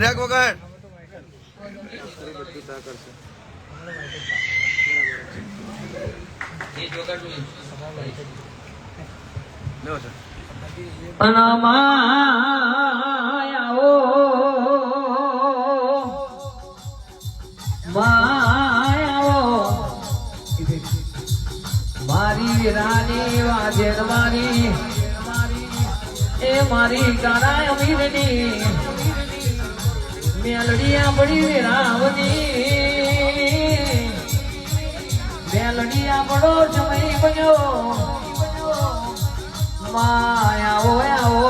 Track વગર મારી રાની વાજેન મારી એ મારી કાના અમીરની મેલડિયા બડી રાવની મેલડિયા બડો સમય બન્યો માયાઓ આવો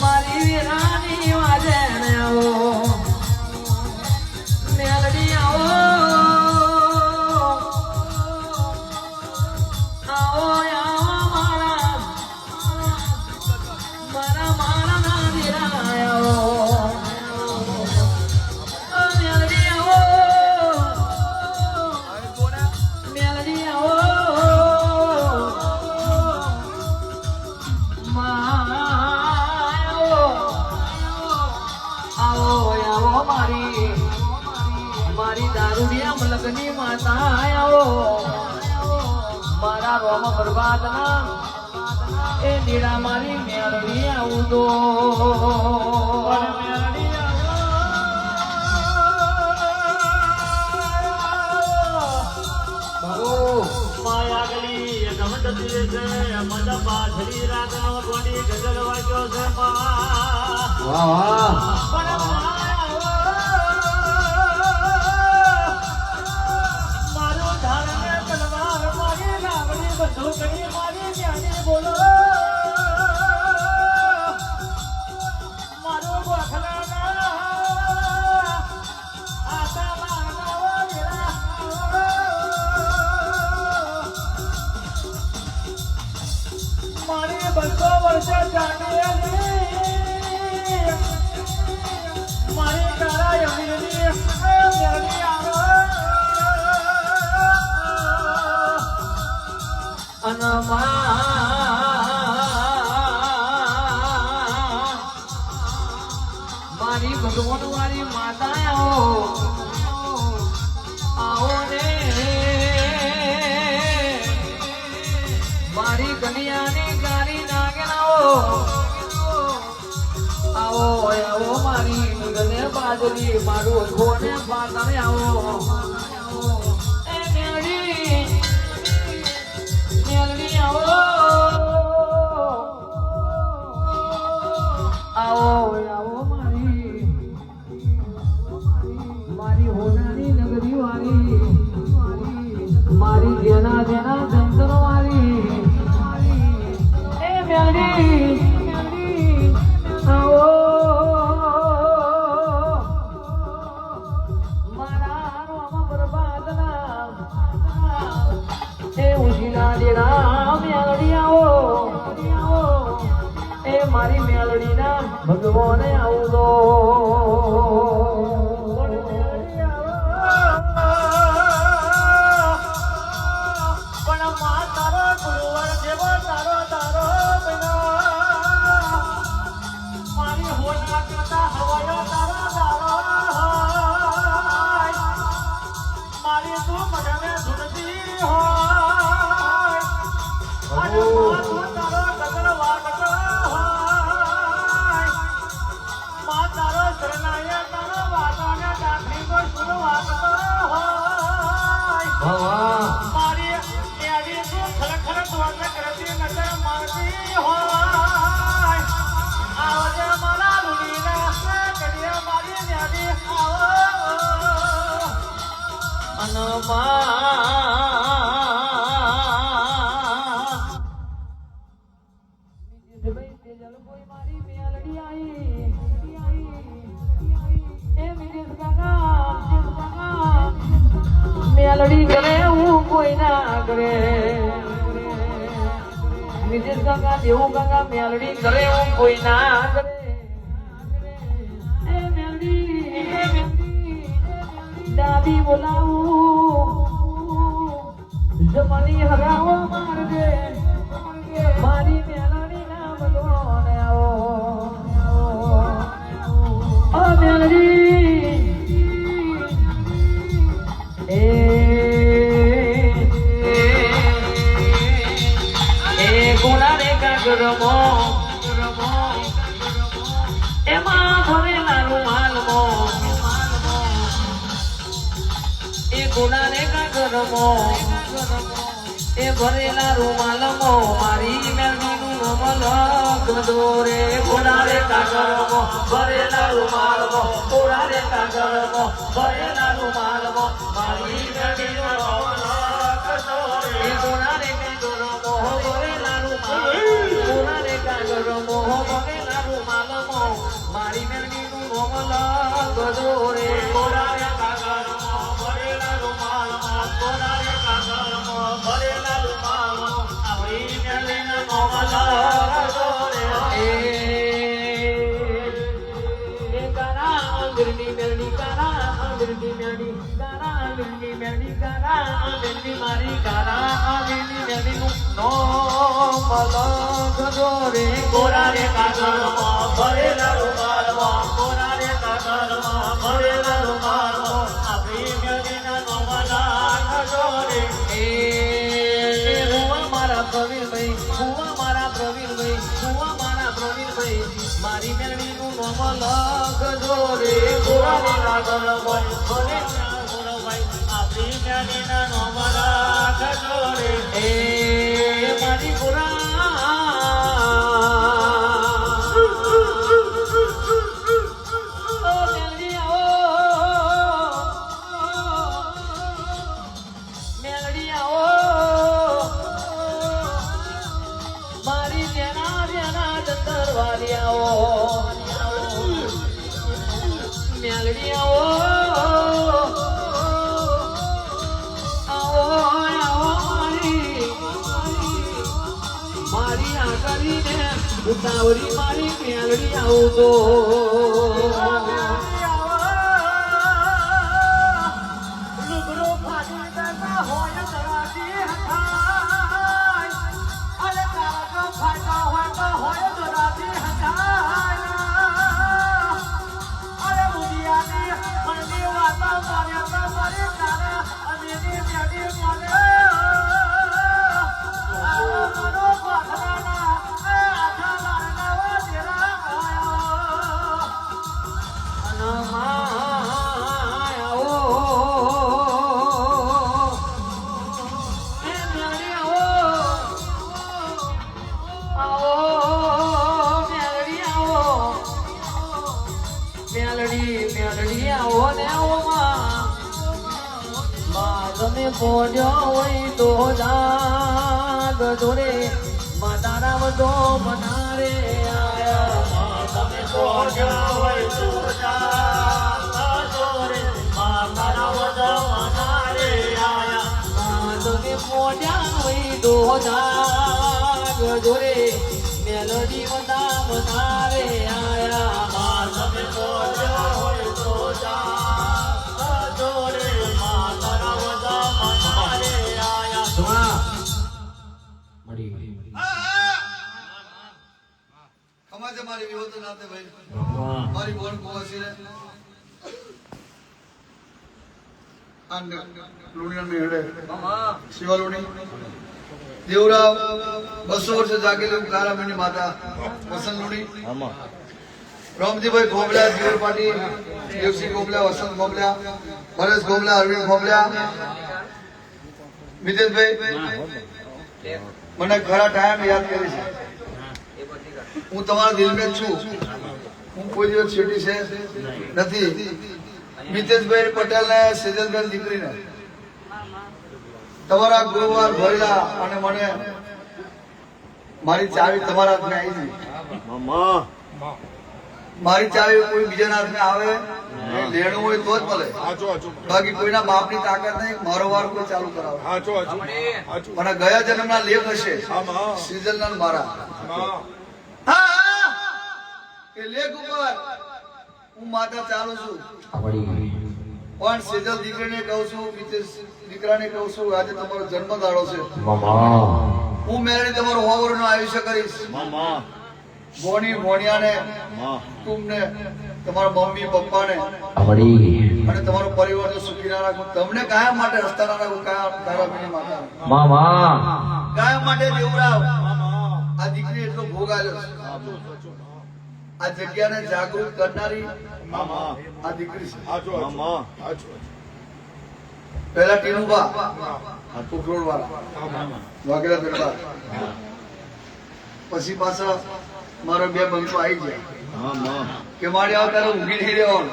મારી રાની વાજેન આવો મેલડિયા મારી દારૂડિયા મલકની માતા આવો મારા રોમ બરબાદ ના એ નીડા મારી મેળવી આવું તો માયાગલી ગમતી છે મદ પાછરી રાતનો કોની ગજલ વાગ્યો છે વાહ મારી 200 વર્ષે મારી તારા યમીની મારી ભગવાન વાળી માતા આવો ને મારી કન્યાની ગાડી નાગેલાઓ આવો આવો મારી મુગને બાજરી મારું ખોને પાતાને આવો એ મેળી મેળવી આવો આવો આવો મારી હોનાની નગરી વાળી મારી જેના જેના જંતર વાળી એ મેળી આવો મારા રોમ બરબાદ ના એ ઉશીના જેના મેળી આવો એ મારી મેલડી ના ભગવાને આવું તો પણ મા તારો ગુરુવર જેવો તારો તારો મારી હોના કરતા હવાયો તારો તારો મારી તું મને ધૂળતી હોય તું તારો ગગન વાગતો મા તારો શરણાય તારો વાતોને દાખલી કો સુર વાગતો મારી એવી તું ખરેખર ધ્વજ કરતી નજર મારતી હોય આવજે મારા લુલીને કરીએ મારી ન્યાદી આવો મેલડી કરે હું કોઈ ના કરે વિજેશ કાકા દેવું કાકા મેલડી કરે હું કોઈ ના કરે એ મેલડી ડાબી બોલાવું જમણી હરાવો મારજે મારી મેલડી ના ભગવાન આવો રમો એમાં ભરેલા રૂમાલમો એ ગુનાને કાગરમો એ ભરેલા રૂમાલમો મારી મેલડીનું નામ લખજો રે ગુનાને કાગરમો ભરેલા રૂમાલમો ગુનાને કાગરમો ભરેલા રૂમાલમો મારી મેલડીનું નામ લખજો રે ગુનાને કાગરમો ભરેલા રૂમાલમો ગુનાને કાગરમો ભરેલા રૂમાલમો મારી મેલડીનું નામ લખજો રે ગુનાને કાગરમો ભરેલા રૂમાલમો ગુનાને કાગરમો ભરેલા રૂમાલમો મારી મેલડીનું નામ લખજો રે એ કારા અંદરની મેલડી કારા અંદરની મેલડી કારા અંદરની મેલડી કારા અંદરની મારી કારા અંદરની મેલડીનું નામ લખજો રે ગોરાને કાગળમો ભરેલા રૂમાલમો ગોરાને કાગળમો ભરેલા રૂમાલમો આપણી મેલડીના નામ લખજો રે હુવા મારા પ્રવીણભાઈ હુવા મારા પ્રવીણભાઈ હુવા મારા પ્રવીણભાઈ મારી મેલડીનું નામ લખજો રે ગોરાને કાગળમો ભરેલા ગોરાભાઈ આપણી મેલડીના નામ લખજો રે મારી ગોરા ઉતાવળી મારી મેલડી આવતો લુગડો ફાટી જતા હોય દરાજી હટાય અરે કારકો ફાટા હોય દરાજી હટાય અરે મુદિયાની મનની વાતા માર્યા મારી તારા અમીની મેડી મને મારો પાથરાના તમે પહોંચ્યો હોય તો જાગ જોડે માતા રામ તો મનારે આયા તમે પહોંચ્યા હોય તો જાગ જોડે માતા રામ તો મનારે આયા તમે પહોંચ્યા હોય તો જાગ જોડે મેલડી મતા મનારે આયા તમે પહોંચ્યા હોય તો જાગ જોડે માતા રામ સમાજે મારી વિહોત નાતે ભાઈ મારી બોલ કોવાસી રે અંડ લુણિયા મે હેડે શિવા લુણી દેવરાવ 200 વર્ષ જાગેલી કારામણી માતા વસંત લુણી રામજીભાઈ ગોબલા જીવર પાટી દેવસિંહ ગોબલા વસંત ગોબલા પરેશ ગોબલા અરવિંદ ગોબલા મિતેશભાઈ મને ખરા ટાઈમ યાદ કરી છે હું તમારા દિલ મેં છું હું કોઈ દિવસ છેટી છે નથી મિતેશભાઈ પટેલ ને સેજલભાઈ દીકરીને તમારા ગુરુવાર ભરેલા અને મને મારી ચાવી તમારા હાથમાં આવી છે મારી ચાવી કોઈ બીજાના હાથમાં આવે લેણું હોય તો જ મળે બાકી કોઈના બાપની તાકાત નહીં મારો વાર કોઈ ચાલુ કરાવે મને ગયા જન્મના લેખ હશે સિઝલના મારા એ લેખ ઉપર હું માતા ચાલુ છું પણ સેજલ દીકરીને કહું છું દીકરાને કહું છું આજે તમારો જન્મ દાડો છે હું મેળવી તમારું હોવરનું આયુષ્ય કરીશ ભોણી ભોણિયાને કુટુંબને તમારા મમ્મી પપ્પાને અને તમારો પરિવાર સુખી ના રાખું તમને કાયમ માટે રસ્તા ના રાખું કાયમ તારા માતા કાયમ માટે દેવરાવ આ દીકરી એટલો ભોગ આવ્યો છે. આ જગ્યાને જાગૃત કરનારી આ દીકરી છે. પહેલા ટીનુબા ઉખરોડ વાળા વાઘેલા દરબાર, પછી પાછા મારા બે બંકો આવી ગયા કે મારે આ તારે ઊંઘી નહીં રહેવાનું,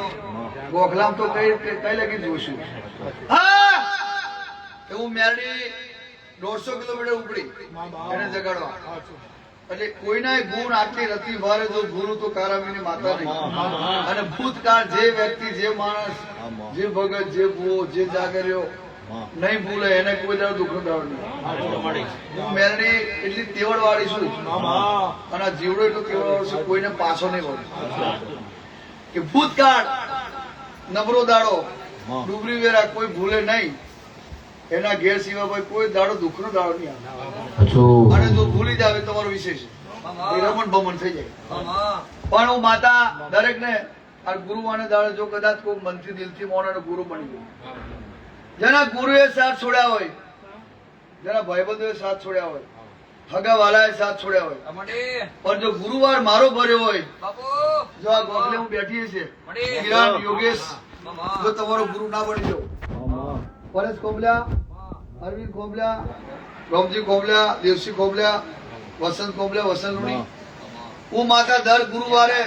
ગોખલામ તો કઈ લગી જોઈશું. એવું મેરડી 150 કિલોમીટર ઉપડી એને જગાડવા. એટલે કોઈના ગુણ આટલી રતી ભારે જો ગુરુ તો કારામીની માતા નહીં. અને ભૂતકાળ જે વ્યક્તિ, જે માણસ, જે ભગત, જે ભૂવો, જે જાગર્યો નહીં ભૂલે એને કોઈ દાડો દુઃખ દાડો નહીં. હું મેરડી એટલી તેવડ વાળી છું અને આ જીવડો એટલો તેવડ વાળો છું, કોઈને પાછો નહીં વળે કે ભૂતકાળ નબળો દાડો ડુબરી વેરા કોઈ ભૂલે નહીં. એના ઘેર સિવાય ભાઈ કોઈ દાડો દુઃખનો દાડો નહીં આવે. અને જો ભૂલી જાવે તમારો વિશેષ રમણ ભમણ થઈ જાય. પણ હું માતા દરેક ને આ ગુરુ અને દાડે જો કદાચ કોઈ મનથી દિલથી મોને ગુરુ બની ગયું, જેના ગુરુએ સાથ છોડ્યા હોય, જેના ભાઈબંધોએ સાથ છોડ્યા હોય, હગા વાલાએ સાથ છોડ્યા હોય, પણ જો ગુરુવાર મારો ભર્યો હોય, જો આ ગોખલે હું બેઠી છે કિરણ યોગેશ, જો તમારો ગુરુ ના બની જાવ, પરેશ કોબલ્યા, અરવિંદ કોબલ્યા, રોમજી કોબલ્યા, દેવસી કોબલ્યા, વસંત કોબલ્યા, વસંત લુણી, હું માતા દર ગુરુવારે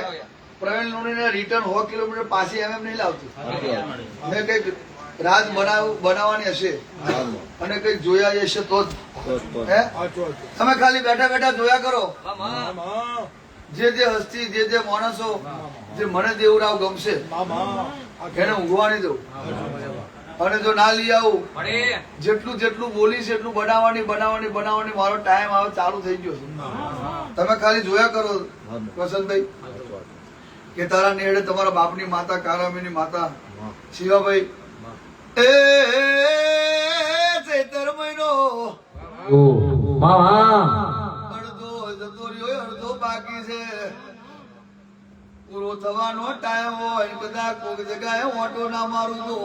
પ્રવીણ લુણીને રિટર્ન 100 કિલોમીટર પાછી એમ નહીં લાવતી. મેં કઈક રાજ બનાવવાની હશે અને કઈક જોયા હશે તો જ. તમે ખાલી બેઠા બેઠા જોયા કરો. જે હસ્તી, જે માણસો, જે મને દેવરાવ ગમશે એને ઊંઘવા નહીં દઉં. અને જો ના લઈ આવું, જેટલું બોલીશ એટલું બનાવવાની મારો ટાઈમ આવે ચાલુ થઈ ગયો છે. તમે ખાલી જોયા કરો વસંતભાઈ કે તારા નેડે તમારા બાપની માતા, કારામીની માતા શિવાભાઈ એ ચૈતર મહિનો અડધો જતો રહ્યો, અડધો બાકી છે. પૂરો થવાનો ટાઈમ હોય, કદાચ કોઈક જગ્યાએ ઓટો ના મારું તો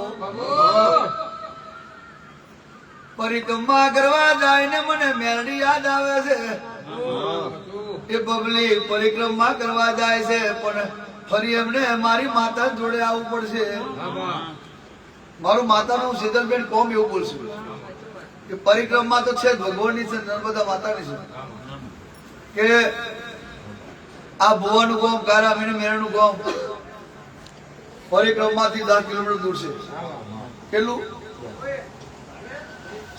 પરિક્રમા કરવા જાય ને મને મેરડી યાદ આવે છે. એ પબ્લિક પરિક્રમા કરવા જાય છે પણ ફરી એમને મારી માતા જોડે આવવું પડશે. મારું માતાનું શીતલબેન કોમ એવું બોલશે કે પરિક્રમા તો છે ભગવાનની છે, નર્મદા માતાની છે. કે આ ભુવાનું ગામ, કારામીની મેરનું ગામ પરિક્રમાથી 10 કિલોમીટર દૂર છે. કેટલું?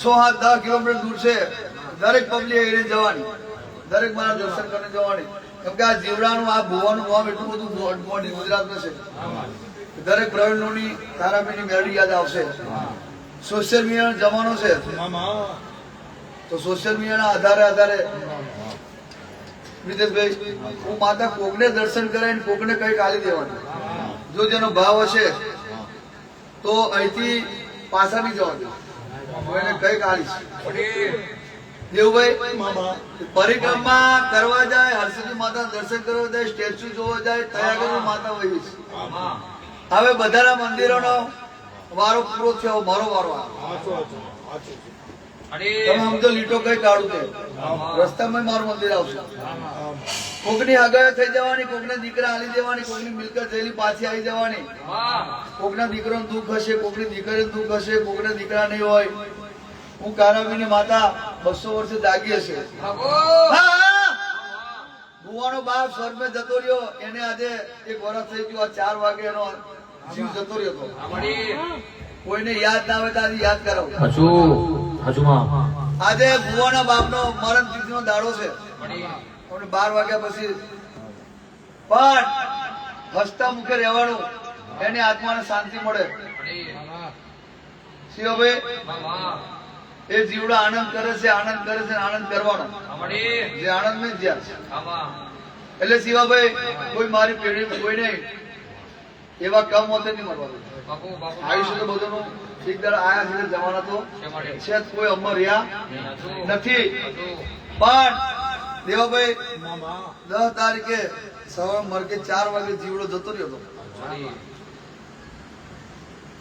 6-10 કિલોમીટર દૂર છે. દરેક પબ્લિક એને જવાની, દરેક મારા દર્શન કરીને જવાની. કેમ કે આ જીવડાનું, આ ભુવાનું ગામ એટલું બધું ગુજરાતમાં છે. દરેક પ્રવીણોની, કારામીની મેરડી યાદ આવશે. સોશિયલ મીડિયાનો જમાનો છે તો સોશિયલ મીડિયાના આધારે વિદેશભાઈ હું માતા કોકને દર્શન કરાય ને કોકને કઈક આલી દેવાનું. જો જેનો ભાવ હશે તો અહીંથી પાછા નહીં જવાનું, એને કઈક આલીશ. દેવભાઈ પરિક્રમા કરવા જાય, હરસિદ્ધિ માતા દર્શન કરવા જાય, સ્ટેચ્યુ જોવા જાય, તૈયાર માતા વહીશ. હવે બધાના મંદિરોનો વારો પૂરો થયો, મારો વારો આવ્યો. તમે સમજો લીટો કઈ કાઢું છે રસ્તામાં મારું મંદિર આવશે. કોકની હગાઈ થઈ જવાની, કોકને દીકરા આલી દેવાની, કોકની મિલકત થયેલી પાછી આવી જવાની, કોકના દીકરાનું દુઃખ હશે, કોકની દીકરીનું દુઃખ હશે, કોકને દીકરા નહીં હોય. હું કારામીની માતા 200 વર્ષે જાગી હશે. ભુવાનો બાપ સ્વર્ગમાં જતો રહ્યો, એને આજે 1 વર્ષ થઈ ગયું. 4 વાગે એનો જીવ જતો રહ્યો હતો. કોઈને યાદ ના આવે તો આજે યાદ કરાવો. આજે ભુવાના બાપનો મરણ તિથિનો દાડો છે. 12 વાગ્યા પછી પણ હસતા મુખે રહેવાનું, એની આત્માને શાંતિ મળે. શિવભાઈ એ જીવડો આનંદ કરે છે, આનંદ કરવાનો, જે આનંદ ને જ્યાં છે. એટલે શિવાભાઈ કોઈ મારી પેઢી કોઈ નહીં એવા કમ હોતે નહીં મળવાનું. આયુષ્ય તો બધું એક દાડા આયા છે, જવાના તો છે, કોઈ અમર રહ્યા નથી. પણ દેવાભાઈ 10 તારીખે સવારે મરકે 4 વાગે જીવડો જતો રહ્યો હતો.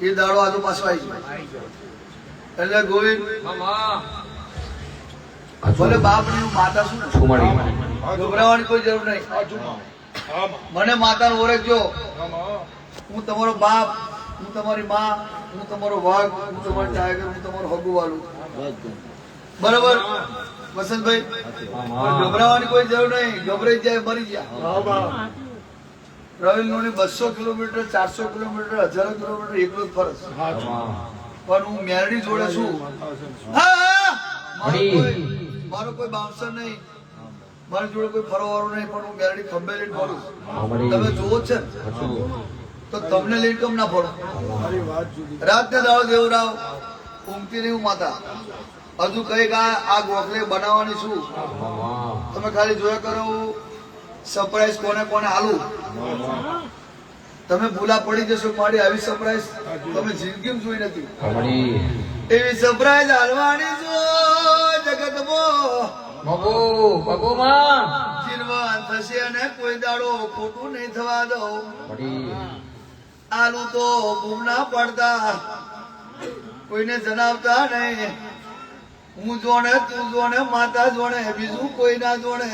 એ દાડો આજુ પાછો આવી ગયો. એટલે ગોવિંદ ભલે બાપ ની હું માતા છું ને. ગભરાવાની કોઈ જરૂર નહીં. મને માતા ઓળખજો. હું તમારો બાપ, હું તમારી માં, હું તમારો વાઘ, હું તમારો ટાઈગર, હું તમારો હગુવાલું. બરાબર વસંતભાઈ? પણ ગભરાવાની કોઈ જરૂર નહીં. ગભરાઈ જાય મરી ગયા. રવિન્દ્ર 200 કિલોમીટર, 400 કિલોમીટર, 1000 કિલોમીટર એકલો જ ફરસ. પણ હું મેરડી જોડે છું. મારો કોઈ બાઉન્સર નહીં, મારી જોડે કોઈ ફરવાનું નહીં, પણ હું મેરડી ખંભે લઈને ફરું છું. તમે જોવો છે તો તમને લઈને કેમ ના ફરો? રાત ને દાડો દેવરાવ ઊંઘતી નહીં હું માતા. હજુ કઈક આ ગોખલે બનાવવાની છું. તમે ખાલી જોયા કરો સરપ્રાઈઝ કોને કોને આલું. તમે ભૂલા પડી જશો. મારી આવી સરપ્રાઈઝ તમે જિંદગીમાં જોઈ નથી. એવી સરપ્રાઈઝ હાલવાની છો જગતમાં. જીવન થશે અને કોઈ દાડો ખોટું નહીં થવા દઉં. આલુ તો બૂમ ના પડતા, કોઈને જણાવતા નહીં. હું જોણે, તું જોણે, માતા જોણે, બીજું કોઈ ના જોણે.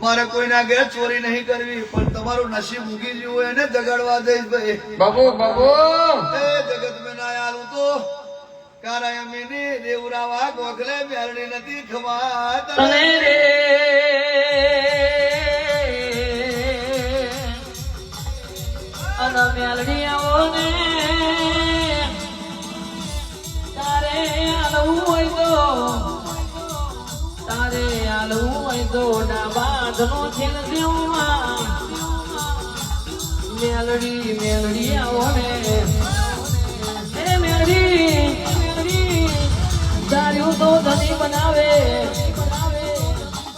મારે કોઈના ઘેર ચોરી નહીં કરવી, પણ તમારું નસીબ ઉગી ગયું એને જગાડવા દઈશ ભાઈ. એ જગત મેં ના આલું તો કારાયમીની દેવરાવા ગોખલે મેરડી નથી ખમાત તને રે અને મેલડી આવો ને તારે આલવું હોય તો ડાબાદ નો છેલ દેવમાં મેલડી આવો ને મેલડી દારૂ તો ધની બનાવે,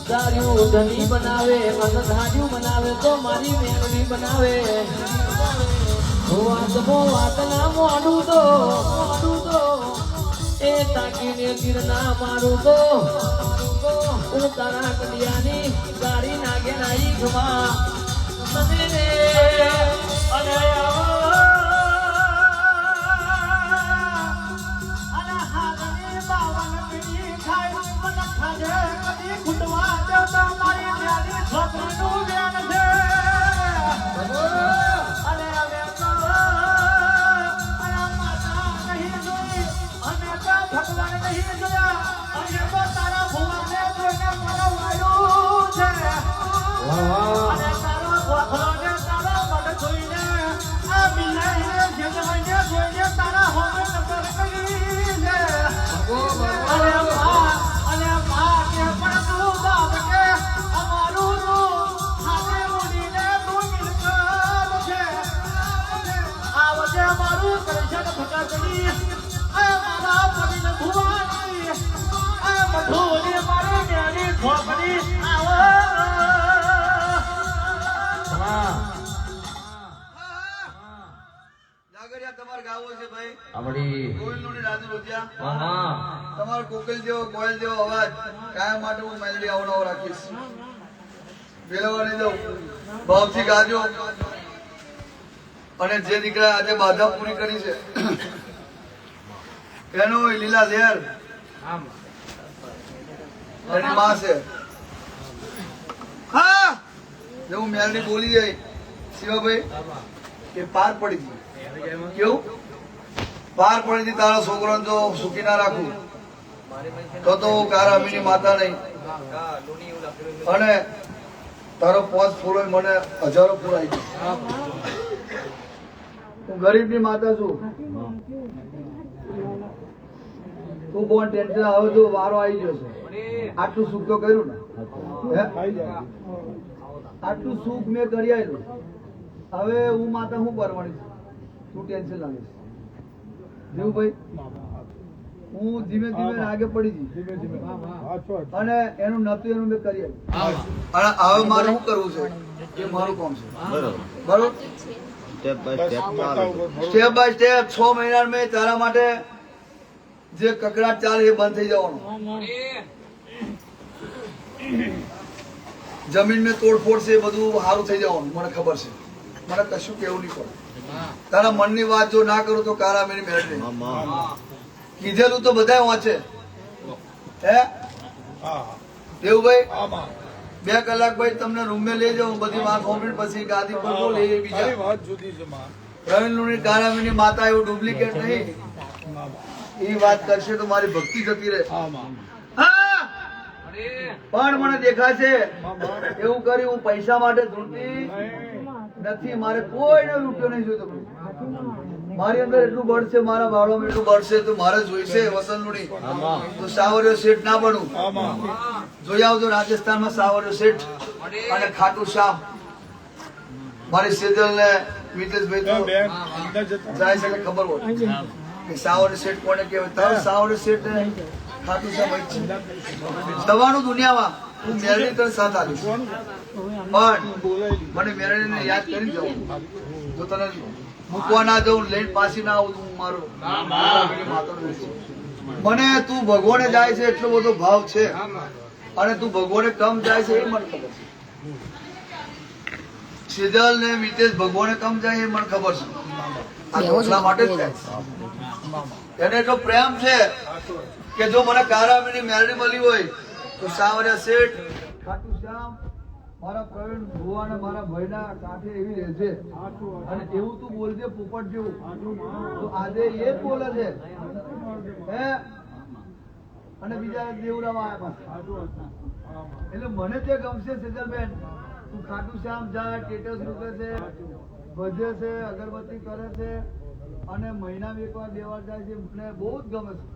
દારૂ ધની બનાવે, મન ધાર્યું બનાવે તો મારી મેલડી બનાવે. વાત ના મોડું તો એ તાકીને તીર ના મારું તો હું તારા કડિયાની ગાડી નાગે નાઈ ઘમાં તને અને તમારે ગાવો છે ભાઈ. કોયલની રાજુ રોજ્યા તમારો કોકલ જેવો કોયલ જેવો અવાજ કાયમ માટે હું મેલડી આવડો રાખીશ. વેલવાની દઉં ભાવથી ગાજો. અને જે દીકરા આજે બાધા પૂરી કરી છે એનું લીલા ઝેર એની માં છે. હા જેવું મેલડી બોલી જાય શિવાભાઈ એ પાર પડી ગઈ. કેવું પાર પડી હતી? તારા છોકરો જો સુખી ના રાખું તો કારા અમીની માતા નહીં. અને તારો પોચ ફૂલો મને હજારો ફૂલાઈ ગયો. હું ગરીબની માતા છું. તું બહુ ટેન્શન આવે તો વારો આવી ગયો છે. આટલું સુખ તો કર્યું ને, આટલું સુખ મેં કરી આવેલું. હવે હું માતા હું કરવાની છું? તું ટેન્શન લાવીશ દેવુભાઈ. હું ધીમે ધીમે આગે પડી જઈશ અને એનું નતું એનું મેં કરી આવ્યું. અને હવે મારે શું કરવું છે એ મારું કામ છે. બરોબર સ્ટેપ બાય સ્ટેપ 6 મહિના મેં તારા માટે જે કકડાટ ચાલે એ બંધ થઈ જવાનું. જમીન મેં તોડફોડ છે એ બધું સારું થઈ જવાનું. મને ખબર છે. મને કશું કેવું નહીં પડે. તારા મનની વાત જો ના કરું તો કારા મેરી મેળવી કીધેલું તો બધા વાંચે. હે દેવુભાઈ 2 કલાક ભાઈ તમને રૂમે લઈ જાઉં, બધી વાત કોમ્પ્લીટ, પછી ગાદી પર બોલ એ બીજા વાત જુદી છે માં. પ્રવીણ લુણી કારામીની માતા એવું ડુપ્લિકેટ નહીં. એ વાત કરશે તો મારી ભક્તિ જતી રહે. હા માં. હા! પણ મને દેખાશે એવું કરી હું પૈસા માટે ધૂળતી નથી. મારે કોઈને રૂપિયો નહીં જોઈતો. મારી અંદર એટલું બળ છે, મારા વાળોમાં એટલું બળ છે, તો મારે જોઈશે વસંતલુણી તો સાવરિયો શેઠ ના બનવું. જોઈ આવજો રાજસ્થાનમાં સાવરિયો શેઠ અને ખાટુ શ્યામ. મારી સેજલ ને મિતેશભાઈ તો બેન અંદર જતા જાય છે એટલે ખબર હોય કે સાવરિયો શેઠ કોને કહેવાય. તારો સાવરિયો શેઠ ને ખાટુ શ્યામ હોય છે. દવાનું દુનિયામાં હું મેરડી તને સાથ આપીશ, પણ મને મેરડીને યાદ કરી જાઉં. જો તને મૂકવા ના જવું, લઈને પાછી ના આવું, હું મારું મને તું ભગવાને જાય છે એટલો બધો ભાવ છે, અને તું ભગવાને કમ જાય છે એ મને ખબર છે. સેજલ ને મિતેશ ભગવાને કમ જાય એ મને ખબર છે. આ તો એટલા માટે જ જાય છે. એને એટલો પ્રેમ છે કે જો મને કારામીની મેરડી મળી હોય તો સાવરિયા શેઠ, ખાટુ શ્યામ, મારા પ્રવીણ ભુવા અને મારા ભાઈના કાંઠે એવી રહેશે. અને એવું તું બોલજે પોપટ જેવું, તો આજે એ જ બોલે છે હે. અને બીજા દેવરામાં આવ્યા પાછા. એટલે મને તે ગમશે સેજલબેન. તું ખાટુ શ્યામ જાય, સ્ટેટસ રૂપે છે, ભજે છે, અગરબત્તી કરે છે, અને મહિનામાં 1 વાર 2 વાર જાય છે. મને બહુ જ ગમે છે.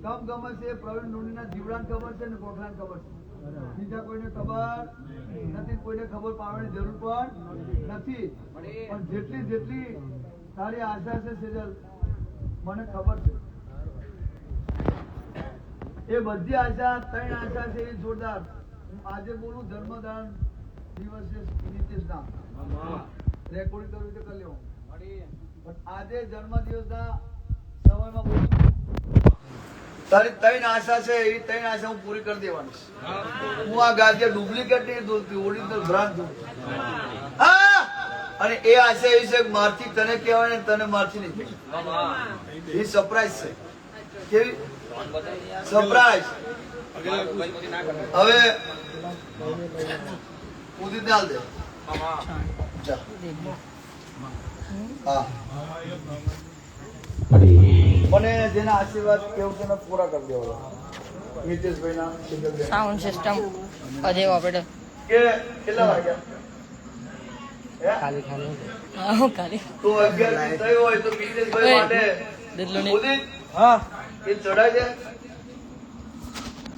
કમ ગમે છે પ્રવીણ લુણીના જીવડાને ખબર છે ને કોઠાને ખબર છે. બીજા કોઈને ખબર નથી, કોઈને ખબર પાડવાની જરૂર પણ નથી. પણ જેટલી જેટલી તારી આશા છે સેજલ, મને ખબર છે એ બધી આશા, 3 આશા છે એ જોરદાર. હું આજે બોલું જન્મદાન દિવસે નીતિશના રેકોર્ડિંગ કરવું તો કરી લેવું, પણ આજે જન્મદિવસના સમયમાં બોલું તારી 3 આશા છે એ 3 આશા હું પૂરી કરી દેવાની છે. હું આ ગાજે ડુપ્લિકેટ નહીં દોરતી, ઓરિજિનલ બ્રાન્ડ દઉં. અને એ આશા એવી છે કે મારથી તને કહેવાય ને તને મારથી નહીં કહેવાય. એ સરપ્રાઈઝ છે. કેવી સરપ્રાઈઝ? હવે ઉદિત હાલ દે. હા, મને જેના આશીર્વાદ કેવું છે પૂરા કરી દેવા. મિતેશભાઈના સેજલબેન સાઉન્ડ સિસ્ટમ અજય ઓપરેટર કે કેટલા વાગ્યા હા ખાલી તો 11 થયો હોય તો મિતેશભાઈ માટે દિલ્હીની ઉદિત હા એ ચડાય છે.